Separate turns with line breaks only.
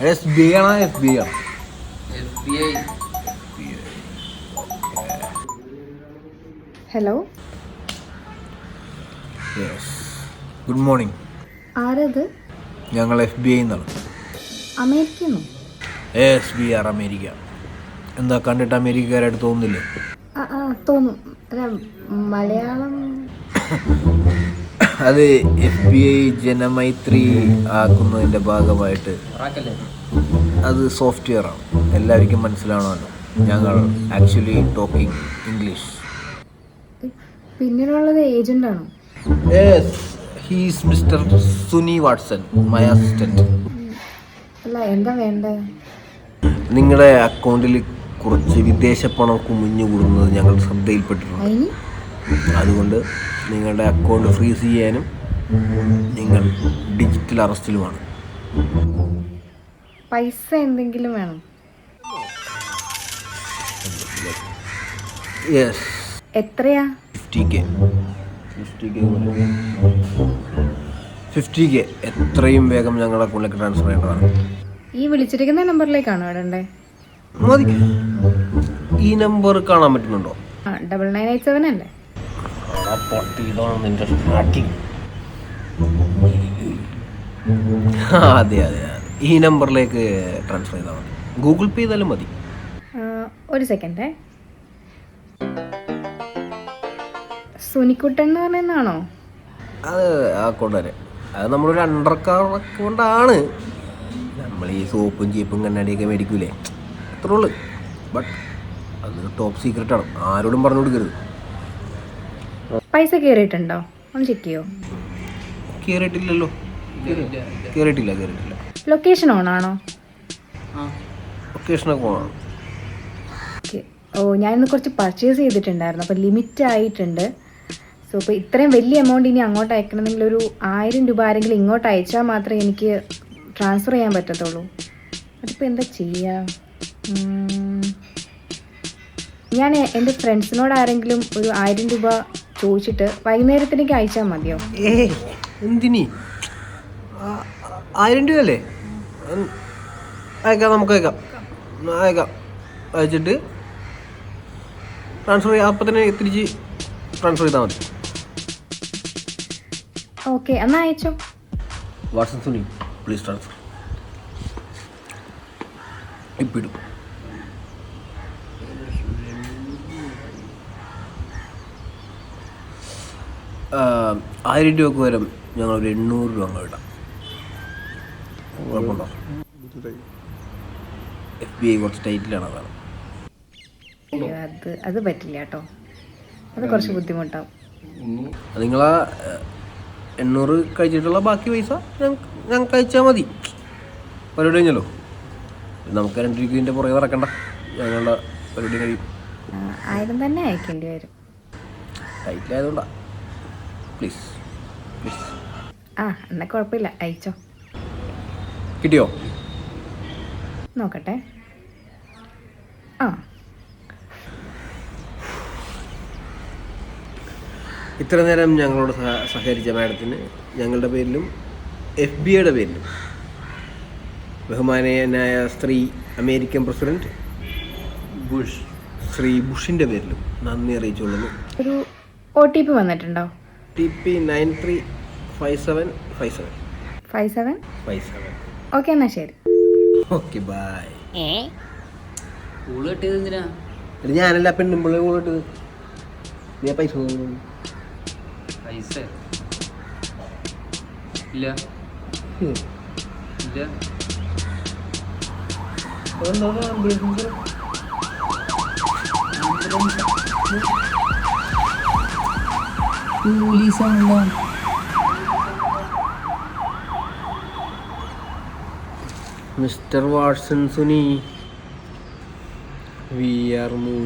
SBI ആണോ FBI ആണോ?
FBI.
Hello,
yes. Good morning.
ആരത്?
ഞങ്ങൾ FBI എന്നാണ്.
അമേരിക്കന്നോ?
SBR America. എന്താ കണ്ടിട്ട് അമേരിക്കക്കാരായിട്ട് തോന്നുന്നില്ലേ?
തോന്നും. അല്ല, മലയാളം.
അത് FBI ജനമൈത്രി ആക്കുന്നതിൻ്റെ ഭാഗമായിട്ട് അത് സോഫ്റ്റ്വെയറാണ്. എല്ലാവർക്കും മനസ്സിലാവണമല്ലോ. ഞങ്ങൾ ആക്ച്വലി ടോക്കിംഗ് ഇംഗ്ലീഷ്.
പിന്നിലുള്ളത് ഏജന്റാണോ?
He's Mr Suni Watson, my assistant.
അല്ല, എന്താ വേണ്ടേ?
നിങ്ങളുടെ അക്കൗണ്ടിൽ കുറച്ച് വിദേശ പണം കുമിഞ്ഞു കൂടുന്നത് ഞങ്ങൾ ശ്രദ്ധയിൽപ്പെട്ടിട്ടുണ്ട്.
അതിന്
അതുകൊണ്ട് നിങ്ങളുടെ അക്കൗണ്ട് ഫ്രീസ് ചെയ്യാനും നിങ്ങൾ ഡിജിറ്റൽ അറസ്റ്റിലുമാണ്.
പൈസ എന്തെങ്കിലും വേണം?
യെസ്.
എത്രയാ?
50K എത്രയും വേഗം ഞങ്ങളുടെ അക്കൗണ്ടിലേക്ക് ട്രാൻസ്ഫർ ചെയ്യേണ്ടതാണ്.
ഈ വിളിച്ചിരിക്കുന്ന നമ്പറിലേക്കാണോ ഇടണ്ടേ?
മതി. ഈ നമ്പർ കാണാൻ പറ്റുന്നുണ്ടോ?
9987 അല്ലേ?
അതെ അതെ അതെ, ഈ നമ്പറിലേക്ക് ട്രാൻസ്ഫർ ചെയ്താൽ മതി. ഗൂഗിൾ പേ ചെയ്താലും മതി.
ഒരു സെക്കൻഡേ. സുനിക്കുട്ടൻ എന്ന് പറയുന്നതാണോ?
അത് ആ അക്കൗണ്ട് വരെ. അത് നമ്മളൊരു അണ്ടർ കവർ അക്കൗണ്ടാണ്. നമ്മൾ ഈ സോപ്പും ചീപ്പും കണ്ണാടിയൊക്കെ മേടിക്കൂലേ, അത്രേ ഉള്ളു. ബട്ട് അത് ടോപ്പ് സീക്രട്ടാണ്, ആരോടും പറഞ്ഞു കൊടുക്കരുത്.
പൈസ കയറിയിട്ടുണ്ടോ? ഒന്ന് ചെക്ക് ചെയ്യോ?
കയറിയിട്ടില്ലല്ലോ. കയറിയിട്ടില്ല.
ലൊക്കേഷൻ ഓണാണോ?
ലൊക്കേഷനൊക്കെ പോകണം.
ഓക്കെ. ഞാനിന്ന് കുറച്ച് പർച്ചേസ് ചെയ്തിട്ടുണ്ടായിരുന്നു, അപ്പോൾ ലിമിറ്റ് ആയിട്ടുണ്ട്. സോ ഇപ്പോൾ ഇത്രയും വലിയ എമൗണ്ട് ഇനി അങ്ങോട്ട് അയക്കണമെങ്കിൽ ഒരു 1000 രൂപ ആരെങ്കിലും ഇങ്ങോട്ട് അയച്ചാൽ മാത്രമേ എനിക്ക് ട്രാൻസ്ഫർ ചെയ്യാൻ പറ്റത്തുള്ളൂ. അതിപ്പോൾ എന്താ ചെയ്യുക? ഞാൻ എൻ്റെ ഫ്രണ്ട്സിനോട് ആരെങ്കിലും ഒരു 1000 രൂപ ചോദിച്ചിട്ട് വൈകുന്നേരത്തേക്ക് അയച്ചാൽ മതിയോ?
എന്തിനി 1000 രൂപയല്ലേ? അയക്കാം, നമുക്ക് അയക്കാം. അയച്ചിട്ട് ട്രാൻസ്ഫർ ചെയ്യാം. അപ്പം തന്നെ തിരിച്ച് ട്രാൻസ്ഫർ ചെയ്താൽ മതി.
ഓക്കെ, എന്നാൽ അയച്ചോ.
WhatsApp Suni, please transfer. ഇപ്പം ഇടും. ആയിരം രൂപക്ക് വരും ഞങ്ങളൊരു 800 രൂപ അങ്ങ് ഇടാം. കുഴപ്പമുണ്ടോ? FBI കുറച്ച് ടൈറ്റിലാണ്, അതാണ്.
അത് പറ്റില്ല കേട്ടോ, അത് കുറച്ച് ബുദ്ധിമുട്ടാവും.
നിങ്ങളാ 800 കഴിച്ചിട്ടുള്ള ബാക്കി പൈസ ഞങ്ങൾക്ക് അയച്ചാൽ മതി. പരിപാടി കഴിഞ്ഞല്ലോ. നമുക്ക് 2 രൂപൻ്റെ പുറകെ നടക്കണ്ട, ഞങ്ങളുടെ പരിപാടി കഴിയും.
1000 തന്നെ അയക്കേണ്ടി വരും.
ടൈറ്റിലായതുകൊണ്ടാണ്. പ്ലീസ്.
എന്നാൽ കുഴപ്പമില്ല, അയച്ചോ.
കിട്ടിയോ?
നോക്കട്ടെ.
ഇത്ര നേരം ഞങ്ങളോട് സഹകരിച്ച മാഡത്തിന് ഞങ്ങളുടെ പേരിലും FBI പേരിലും ബഹുമാനീയനായ അമേരിക്കൻ പ്രസിഡന്റ് ശ്രീ ബുഷിൻ്റെ പേരിലും നന്ദി അറിയിച്ചുകൊള്ളുന്നു.
ഒരു OTP വന്നിട്ടുണ്ടോ?
TP 935757.
ഓക്കെ, എന്നാൽ ശരി.
Okay, by.
കൂള് കിട്ടിയത് എന്തിനാ?
ഞാനല്ല പെണ്ണുമ്പിള്ളേ കൂടിട്ടത്. നീ പൈസ
പൈസ ഇല്ല.
Mister Watson Suni, we are moving.